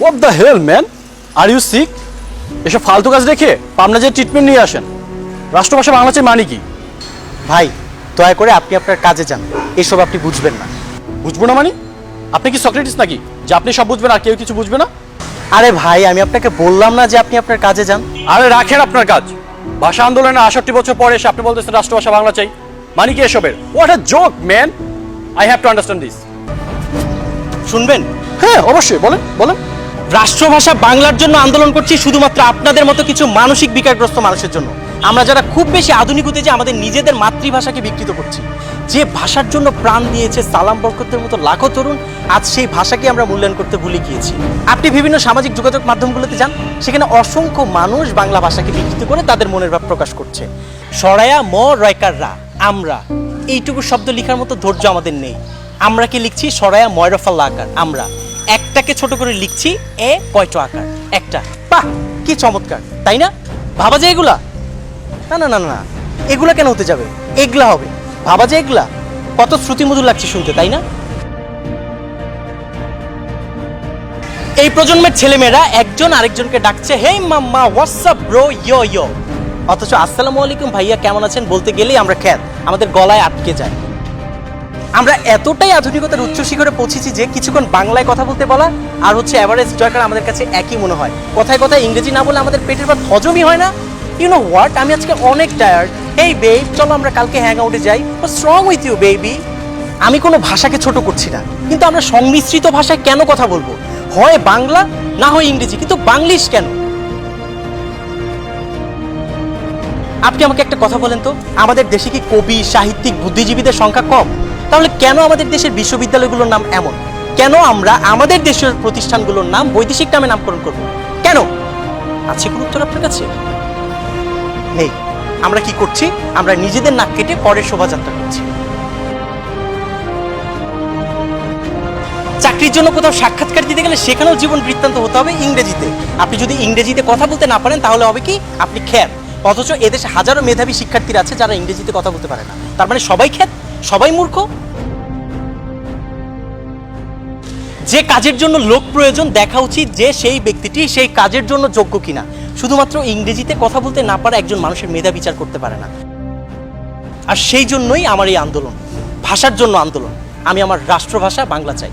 What the hell man, are you sick? এসব ফালতু কাজ রেখে পাবনা যে ট্রিটমেন্ট নিয়ে আসেন। রাষ্ট্রভাষা বাংলা চাই মানে কি? ভাই দয়া করে আপনি আপনার কাজে যান, এসব আপনি বুঝবেন না। বুঝবো না মানে? আপনি কি সক্রেটিস নাকি যে আপনি সব বুঝবেন আর কেউ কিছু বুঝবে না? আরে ভাই আমি আপনাকে বললাম না যে আপনি আপনার কাজে যান? আরে রাখেন আপনার কাজ। ভাষা আন্দোলনে 68 বছর পরে এসে আপনি বলতেছেন রাষ্ট্রভাষা বাংলা চাই, মানে কি এসবের? What a joke man, I have to understand this. শুনবেন? হ্যাঁ অবশ্যই, বলেন বলেন। রাষ্ট্রভাষা বাংলার জন্য আন্দোলন করছি শুধুমাত্র আপনাদের মতো কিছু মানসিক বিকারগ্রস্ত মানুষের জন্য। আমরা যারা খুব বেশি আধুনিক হতে যে আমাদের নিজেদের মাতৃভাষাকে বিকৃত করছি। যে ভাষার জন্য প্রাণ দিয়েছে সালাম বরকতের মতো লাখো তরুণ, আজ সেই ভাষাকে আমরা মূল্যায়ন করতে ভুলে গিয়েছি। আপনি বিভিন্ন সামাজিক যোগাযোগ মাধ্যমগুলোতে যান, সেখানে অসংখ্য মানুষ বাংলা ভাষাকে বিকৃত করে তাদের মনের ভাব প্রকাশ করছে। সরায়া ম রয়কার রা, আমরা এইটুকু শব্দ লেখার মতো ধৈর্য আমাদের নেই। আমরা কি লিখছি? সরায়া ময়রফাল্লা আকার। আমরা একটাকে ছোট করে লিখছি এ কয়টো আকার, একটা। বাহ কি চমৎকার, তাই না? ভাবা যায় এগুলা? না না না না, এগুলা কেন হতে যাবে? এগুলা হবে, ভাবা যায় এগুলা? কত শ্রুতিমধুর লাগছে শুনতে, তাই না? এই প্রজন্মের ছেলেমেয়েরা একজন আরেকজনকে ডাকছে হে মাম্মা, হোয়াটসঅ্যাপ ব্রো, ইয়ো ইয়ো। অথচ আসসালামু আলাইকুম ভাইয়া কেমন আছেন বলতে গেলেই আমরা খ্যাত, আমাদের গলায় আটকে যায়। আমরা এতটাই আধুনিকতার উচ্চ শিখরে পৌঁছেছি যে কিছুক্ষণ বাংলায় কথা বলতে বলা আর হচ্ছে এভারেস্ট জয় করা আমাদের কাছে একই মনে হয়। কথায় কথায় ইংরেজি না বলে আমাদের পেটের ভাত হজমই হয় না। ইউ নো হোয়াট, আমি আজকে অনেক টায়ার্ড। এই বেব চলো আমরা কালকে হ্যাং আউটে যাই। হোয়াটস রং উইথ ইউ বেবি? আমি কোনো ভাষাকে ছোট করছি না, কিন্তু আমরা সংমিশ্রিত ভাষায় কেন কথা বলবো? হয় বাংলা না হয় ইংরেজি, কিন্তু বাংলিশ কেন? আপনি আমাকে একটা কথা বলেন তো, আমাদের দেশে কি কবি, সাহিত্যিক, বুদ্ধিজীবীদের সংখ্যা কম? তাহলে কেন আমাদের দেশের বিশ্ববিদ্যালয়গুলোর নাম এমন? কেন আমরা আমাদের দেশের প্রতিষ্ঠানগুলোর নাম বৈদেশিক নামে নামকরণ করব? কেন? আছে কোনো উত্তর আপনার কাছে? নেই। আমরা কি করছি? আমরা নিজেদের নাক কেটে পরের শোভাযাত্রা করছি। চাকরির জন্য কোথাও সাক্ষাৎকার দিতে গেলে সেখানেও জীবন বৃত্তান্ত হতে হবে ইংরেজিতে। আপনি যদি ইংরেজিতে কথা বলতে না পারেন তাহলে হবে কি? আপনি খ্যাত। অথচ এদেশে হাজারো মেধাবী শিক্ষার্থীরা আছে যারা ইংরেজিতে কথা বলতে পারে না। তার মানে সবাই খ্যাত, সবাই মূর্খ। যে কাজের জন্য লোক প্রয়োজন দেখা উচিত যে সেই ব্যক্তিটি সেই কাজের জন্য যোগ্য কিনা। শুধুমাত্র ইংরেজিতে কথা বলতে না পারা একজন মানুষের মেধা বিচার করতে পারে না। আর সেই জন্যই আমার এই আন্দোলন, ভাষার জন্য আন্দোলন। আমি আমার রাষ্ট্রভাষা বাংলা চাই।